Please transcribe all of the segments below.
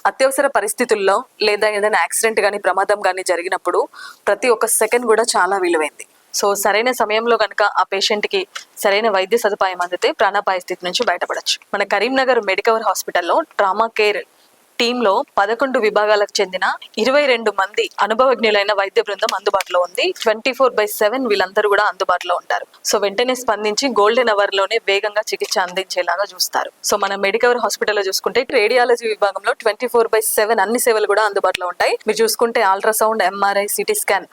అత్యవసర పరిస్థితుల్లో లేదా ఏదైనా యాక్సిడెంట్ కానీ ప్రమాదం కానీ జరిగినప్పుడు ప్రతి ఒక్క సెకండ్ కూడా చాలా విలువైంది. సో సరైన సమయంలో కనుక ఆ పేషెంట్కి సరైన వైద్య సదుపాయం అందితే ప్రాణాపాయ స్థితి నుంచి బయటపడచ్చు. మన కరీంనగర్ మెడికవర్ హాస్పిటల్లో ట్రామా కేర్ టీంలో 11 విభాగాలకు చెందిన 22 మంది అనుభవజ్ఞులైన వైద్య బృందం అందుబాటులో ఉంది. 24/7 వీళ్ళందరూ కూడా అందుబాటులో ఉంటారు. సో వెంటనే స్పందించి గోల్డెన్ అవర్ లోనే వేగంగా చికిత్స అందించేలాగా చూస్తారు. సో మన మెడికవర్ హాస్పిటల్లో చూసుకుంటే రేడియాలజీ విభాగంలో 24/7 అన్ని సేవలు కూడా అందుబాటులో ఉంటాయి. మీరు చూసుకుంటే ultrasound, MRI, CT scan,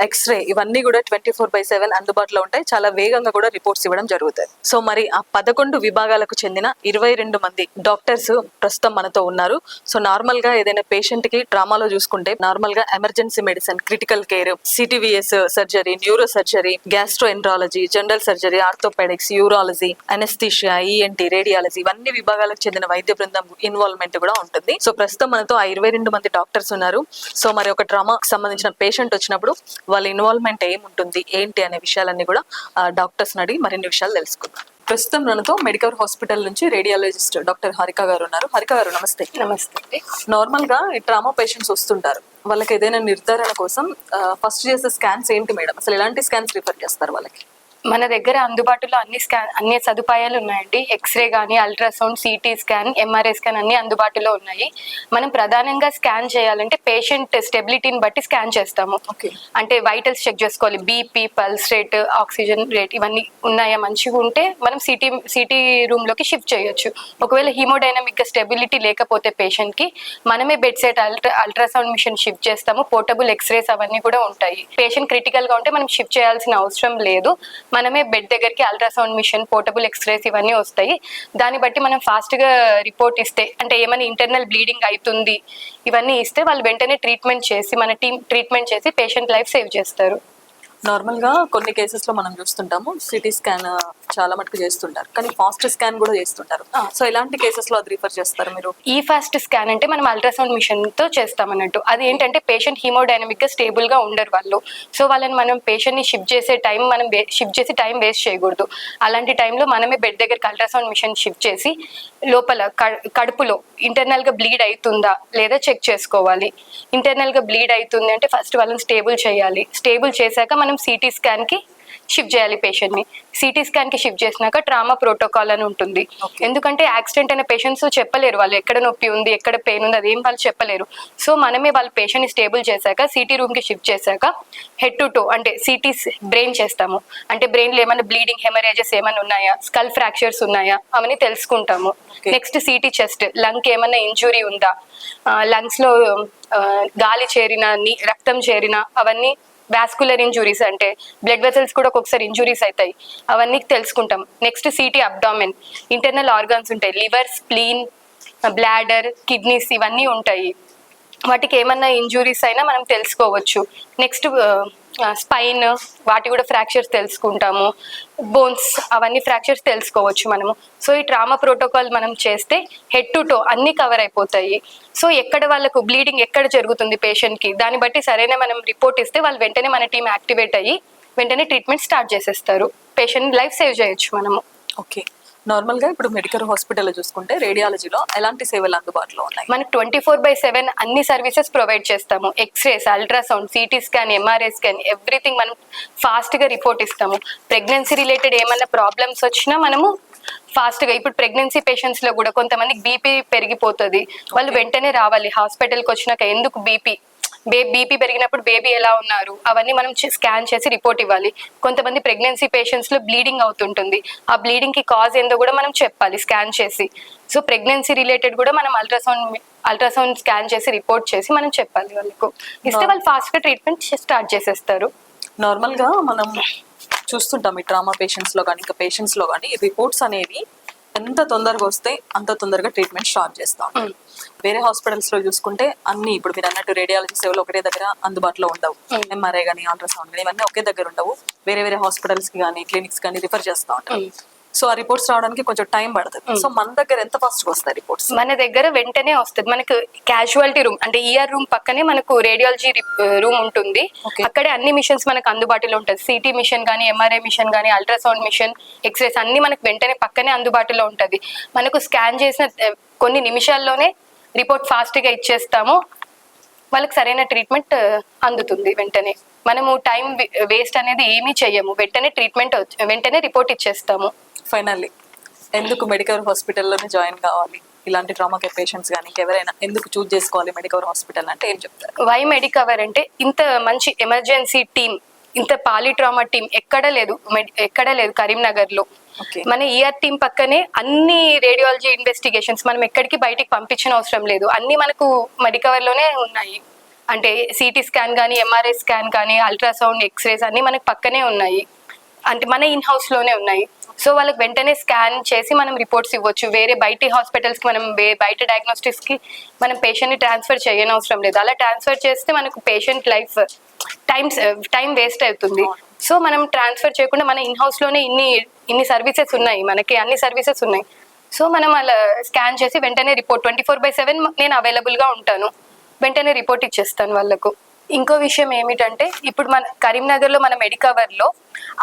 x-ray ఇవన్నీ కూడా 24/7 అందుబాటులో ఉంటాయి. చాలా వేగంగా కూడా రిపోర్ట్స్ ఇవ్వడం జరుగుతుంది. సో మరి ఆ 11 విభాగాలకు చెందిన 22 మంది డాక్టర్స్ ప్రస్తుతం మనతో ఉన్నారు. సో నార్మల్ గా ఏదైనా పేషెంట్ కి ట్రామాలో చూసుకుంటే నార్మల్ గా emergency medicine, critical care, CTVS surgery, neuro surgery, gastroenterology, general surgery, orthopaedics, urology, anaesthesia, ENT, radiology ఇవన్నీ విభాగాలకు చెందిన వైద్య బృందం ఇన్వాల్వ్మెంట్ కూడా ఉంటుంది. సో ప్రస్తుతం మనతో 22 మంది డాక్టర్స్ ఉన్నారు. సో మరి ఒక ట్రామాకి సంబంధించిన పేషెంట్ వచ్చినప్పుడు వాళ్ళ ఇన్వాల్వ్మెంట్ ఏముంటుంది, ఏంటి అనే విషయాలన్నీ కూడా డాక్టర్స్ అడిగి మరిన్ని విషయాలు తెలుసుకుందాం. ప్రస్తుతం మనతో మెడికవర్ హాస్పిటల్ నుంచి రేడియాలజిస్ట్ డాక్టర్ హారిక గారు ఉన్నారు. హారిక గారు నమస్తే. నమస్తే. నార్మల్ గా ఈ ట్రామా పేషెంట్స్ వస్తుంటారు, వాళ్ళకి ఏదైనా నిర్ధారణ కోసం ఫస్ట్ చేసే స్కాన్స్ ఏంటి మేడం? అసలు ఎలాంటి స్కాన్స్ రిఫర్ చేస్తారు వాళ్ళకి? మన దగ్గర అందుబాటులో అన్ని సదుపాయాలు ఉన్నాయండి. ఎక్స్రే కానీ, ultrasound, CT scan, MRI scan అన్ని అందుబాటులో ఉన్నాయి. మనం ప్రధానంగా స్కాన్ చేయాలంటే పేషెంట్ స్టెబిలిటీని బట్టి స్కాన్ చేస్తాము. అంటే వైటల్స్ చెక్ చేసుకోవాలి, BP, pulse rate, oxygen rate ఇవన్నీ ఉన్నాయా మంచిగా ఉంటే మనం సిటీ రూమ్ లోకి షిఫ్ట్ చేయొచ్చు. ఒకవేళ హీమోడైనమిక్ గా స్టెబిలిటీ లేకపోతే పేషెంట్ కి మనమే bedside ultrasound machine shift చేస్తాము. పోర్టబుల్ ఎక్స్రేస్ అవన్నీ కూడా ఉంటాయి. పేషెంట్ క్రిటికల్ గా ఉంటే మనం షిఫ్ట్ చేయాల్సిన అవసరం లేదు. మనమే బెడ్ దగ్గరికి అల్ట్రాసౌండ్ మిషన్, పోర్టబుల్ ఎక్స్రేస్ ఇవన్నీ వస్తాయి. దాన్ని బట్టి మనం ఫాస్ట్ గా రిపోర్ట్ ఇస్తే, అంటే ఏమైనా ఇంటర్నల్ బ్లీడింగ్ అవుతుంది ఇవన్నీ ఇస్తే వాళ్ళు వెంటనే ట్రీట్మెంట్ చేసి, మన టీం ట్రీట్మెంట్ చేసి పేషెంట్ లైఫ్ సేవ్ చేస్తారు. నార్మల్ గా కొన్ని కేసెస్ లో మనం చూస్తుంటాము సిటీ స్కాన్ చాలా మటుకు చేస్తుంటారు, కానీ ఫాస్ట్ స్కాన్ కూడా చేస్తుంటారు. సో ఇలాంటి కేసెస్ లో అది రిఫర్ చేస్తారు మీరు? ఈ ఫాస్ట్ స్కాన్ అంటే మనం అల్ట్రాసౌండ్ మిషన్ తో చేస్తాం అన్నట్టు. అది ఏంటంటే పేషెంట్ హీమోడైనమిక్ గా స్టేబుల్ గా ఉండరు వాళ్ళు. సో వాళ్ళని మనం పేషెంట్ ని షిఫ్ట్ చేసే టైం వేస్ట్ చేయకూడదు. అలాంటి టైంలో మనమే బెడ్ దగ్గరికి అల్ట్రాసౌండ్ మిషన్ షిఫ్ట్ చేసి లోపల కడుపులో ఇంటర్నల్ గా బ్లీడ్ అవుతుందా లేదా చెక్ చేసుకోవాలి. ఇంటర్నల్ గా బ్లీడ్ అవుతుంది అంటే ఫస్ట్ వాళ్ళని స్టేబుల్ చేయాలి. స్టేబుల్ చేశాక మనం సిటీ స్కాన్ కి షిఫ్ట్ చేయాలి పేషెంట్ ని. సిటీ స్కాన్ కి షిఫ్ట్ చేసినాక ట్రామా ప్రోటోకాల్ అని ఉంటుంది. ఎందుకంటే యాక్సిడెంట్ అయిన పేషెంట్స్ చెప్పలేరు వాళ్ళు ఎక్కడ నొప్పి ఉంది, ఎక్కడ పెయిన్ ఉంది, అదేం వాళ్ళు చెప్పలేరు. సో మనమే వాళ్ళ పేషెంట్ ని స్టేబుల్ చేశాక సిటీ రూమ్ కి షిఫ్ట్ చేశాక హెడ్ టు టో అంటే సిటీ బ్రెయిన్ చేస్తాము. అంటే బ్రెయిన్ లో ఏమైనా బ్లీడింగ్, హెమరేజెస్ ఏమైనా ఉన్నాయా, స్కల్ ఫ్రాక్చర్స్ ఉన్నాయా అవన్నీ తెలుసుకుంటాము. నెక్స్ట్ సిటీ చెస్ట్, లంగ్ ఏమైనా ఇంజురీ ఉందా, లంగ్స్ లో గాలి చేరిన, రక్తం చేరిన అవన్నీ, వాస్కులర్ ఇంజురీస్ అంటే బ్లడ్ వెసల్స్ కూడా ఒక్కొక్కసారి ఇంజురీస్ అవుతాయి, అవన్నీ తెలుసుకుంటాం. Next city abdomen, internal organs ఉంటాయి, లివర్, స్ప్లీన్, బ్లాడర్, కిడ్నీస్ ఇవన్నీ ఉంటాయి. వాటికి ఏమన్నా ఇంజురీస్ అయినా మనం తెలుసుకోవచ్చు. నెక్స్ట్ స్పైన్, వాటి కూడా ఫ్రాక్చర్స్ తెలుసుకుంటాము. బోన్స్ అవన్నీ ఫ్రాక్చర్స్ తెలుసుకోవచ్చు మనము. సో ఈ ట్రామా ప్రోటోకాల్ మనం చేస్తే హెడ్ టు టో అన్ని కవర్ అయిపోతాయి. సో ఎక్కడ వాళ్ళకు బ్లీడింగ్ ఎక్కడ జరుగుతుంది పేషెంట్ కి, దాన్ని బట్టి సరైన మనం రిపోర్ట్ ఇస్తే వాళ్ళు వెంటనే మన టీం యాక్టివేట్ అయ్యి వెంటనే ట్రీట్మెంట్ స్టార్ట్ చేసేస్తారు. పేషెంట్ లైఫ్ సేవ్ చేయొచ్చు మనము. ఓకే. నార్మల్ గా ఇప్పుడు మెడికల్ హాస్పిటల్ చూసుకుంటే రేడియాలజీలో ఎలాంటి సేవలు అందుబాటులో ఉన్నాయి? మనకు 24/7 అన్ని సర్వీసెస్ ప్రొవైడ్ చేస్తాము. X-rays, ultrasound, CT scan, MRI scan, everything మనం ఫాస్ట్ గా రిపోర్ట్ ఇస్తాము. ప్రెగ్నెన్సీ రిలేటెడ్ ఏమైనా ప్రాబ్లమ్స్ వచ్చినా మనము ఫాస్ట్ గా, ఇప్పుడు ప్రెగ్నెన్సీ పేషెంట్స్ లో కూడా కొంతమందికి బీపీ పెరిగిపోతుంది, వాళ్ళు వెంటనే రావాలి హాస్పిటల్కి వచ్చినాక. ఎందుకు బీపీ పెరిగినప్పుడు బేబీ ఎలా ఉన్నారు అవన్నీ మనం స్కాన్ చేసి రిపోర్ట్ ఇవ్వాలి. కొంతమంది ప్రెగ్నెన్సీ పేషెంట్స్ లో బ్లీడింగ్ అవుతుంటుంది, ఆ బ్లీడింగ్ కి కాజ్ ఏందో కూడా మనం చెప్పాలి స్కాన్ చేసి. సో ప్రెగ్నెన్సీ రిలేటెడ్ కూడా మనం అల్ట్రాసౌండ్ స్కాన్ చేసి రిపోర్ట్ చేసి మనం చెప్పాలి వాళ్ళకు. ఇస్తే వాళ్ళు ఫాస్ట్ గా ట్రీట్మెంట్ స్టార్ట్ చేసేస్తారు. నార్మల్ గా మనం చూస్తుంటాం ఈ ట్రామా పేషెంట్స్ లో కానీ ఇంకా పేషెంట్స్ లో కానీ రిపోర్ట్స్ అనేవి ఎంత తొందరగా వస్తే అంత తొందరగా ట్రీట్మెంట్ స్టార్ట్ చేస్తాం. వేరే హాస్పిటల్స్ లో చూసుకుంటే అన్ని ఇప్పుడు మీరు అన్నట్టు రేడియాలజీ సేవలు ఒకటే దగ్గర అందుబాటులో ఉండవు. ఎంఆర్ఐ కానీ, అల్ట్రాసౌండ్ కానీ ఇవన్నీ ఒకే దగ్గర ఉండవు. వేరే హాస్పిటల్స్ కి కానీ, క్లినిక్స్ కానీ రిఫర్ చేస్తూ ఉంటారు. సో ఆ రిపోర్ట్స్ రావడానికి కొంచెం టైం పడుతుంది. సో మన దగ్గర ఎంత ఫాస్ట్ గా వస్తాయి రిపోర్ట్స్? మన దగ్గర వెంటనే వస్తుంది. మనకు క్యాజువాలిటీ రూమ్ అంటే ఈఆర్ రూమ్ పక్కనే మనకు రేడియాలజీ రూమ్ ఉంటుంది. అక్కడే అన్ని మిషన్స్ మనకు అందుబాటులో ఉంటుంది. సిటీ మిషన్ కానీ, ఎంఆర్ఐ మిషన్ కానీ, అల్ట్రాసౌండ్ మిషన్, ఎక్స్రేస్ అన్ని మనకు వెంటనే పక్కనే అందుబాటులో ఉంటుంది. మనకు స్కాన్ చేసిన కొన్ని నిమిషాల్లోనే రిపోర్ట్ ఫాస్ట్గా ఇచ్చేస్తాము, వాళ్ళకి సరైన ట్రీట్మెంట్ అందుతుంది వెంటనే. మనము టైం వేస్ట్ అనేది ఏమీ చెయ్యము, వెంటనే ట్రీట్మెంట్ వెంటనే రిపోర్ట్ ఇచ్చేస్తాము. ఫైనల్లీ ఎందుకు మెడికవర్ హాస్పిటల్లోనే జాయిన్ కావాలి? ఇలాంటి ట్రామా కేర్ పేషెంట్స్ కానీ ఎవరైనా ఎందుకు చూస్ చేసుకోవాలి మెడికవర్ హాస్పిటల్ అంటే ఏం చెప్తారు? వై మెడికవర్ అంటే ఇంత మంచి ఎమర్జెన్సీ టీమ్, ఇంత పాలిట్రామా టీం ఎక్కడ లేదు కరీంనగర్లో. మన ఈఆర్ టీం పక్కనే అన్ని రేడియాలజీ ఇన్వెస్టిగేషన్స్, మనం ఎక్కడికి బయటికి పంపించిన అవసరం లేదు, అన్ని మనకు మెడికవర్ లోనే ఉన్నాయి. అంటే సిటీ స్కాన్ కానీ, ఎంఆర్ఐ స్కాన్ కానీ, అల్ట్రాసౌండ్, ఎక్స్రేస్ అన్ని మనకు పక్కనే ఉన్నాయి, అంటే మన ఇన్ హౌస్ లోనే ఉన్నాయి. సో వాళ్ళకి వెంటనే స్కాన్ చేసి మనం రిపోర్ట్స్ ఇవ్వచ్చు. వేరే బయట హాస్పిటల్స్ కి మనం బయట డయాగ్నోస్టిక్స్ కి మనం పేషెంట్ ని ట్రాన్స్ఫర్ చేయనవసరం లేదు. అలా ట్రాన్స్ఫర్ చేస్తే మనకు పేషెంట్ లైఫ్ టైం వేస్ట్ అవుతుంది. సో మనం ట్రాన్స్ఫర్ చేయకుండా మన ఇన్ హౌస్ లోనే ఇన్ని సర్వీసెస్ ఉన్నాయి, మనకి అన్ని సర్వీసెస్ ఉన్నాయి. సో మనం అలా స్కాన్ చేసి వెంటనే రిపోర్ట్ 24/7 నేను అవైలబుల్ గా ఉంటాను, వెంటనే రిపోర్ట్ ఇచ్చేస్తాను వాళ్ళకు. ఇంకో విషయం ఏమిటంటే ఇప్పుడు మన కరీంనగర్ లో మన మెడికవర్ లో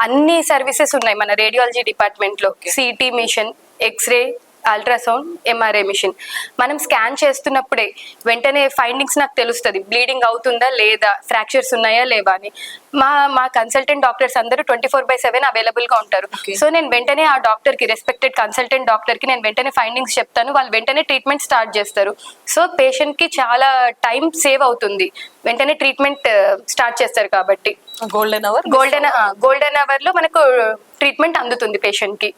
అన్ని సర్వీసెస్ ఉన్నాయి. మన రేడియాలజీ డిపార్ట్మెంట్ లో CT machine, x-ray, ultrasound, MRI machine. మనం స్కాన్ చేస్తున్నప్పుడే వెంటనే ఫైండింగ్స్ నాకు తెలుస్తుంది, బ్లీడింగ్ అవుతుందా లేదా, ఫ్రాక్చర్స్ ఉన్నాయా లేవా అని. మా కన్సల్టెంట్ డాక్టర్స్ అందరూ 24/7 అవైలబుల్ గా ఉంటారు. సో నేను వెంటనే ఆ డాక్టర్ కి, రెస్పెక్టెడ్ కన్సల్టెంట్ డాక్టర్ కి నేను వెంటనే ఫైండింగ్స్ చెప్తాను, వాళ్ళు వెంటనే ట్రీట్మెంట్ స్టార్ట్ చేస్తారు. సో పేషెంట్ కి చాలా టైం సేవ్ అవుతుంది, వెంటనే ట్రీట్మెంట్ స్టార్ట్ చేస్తారు కాబట్టి. గోల్డెన్ అవర్ లో మనకు ట్రీట్మెంట్ అందుతుంది పేషెంట్ కి.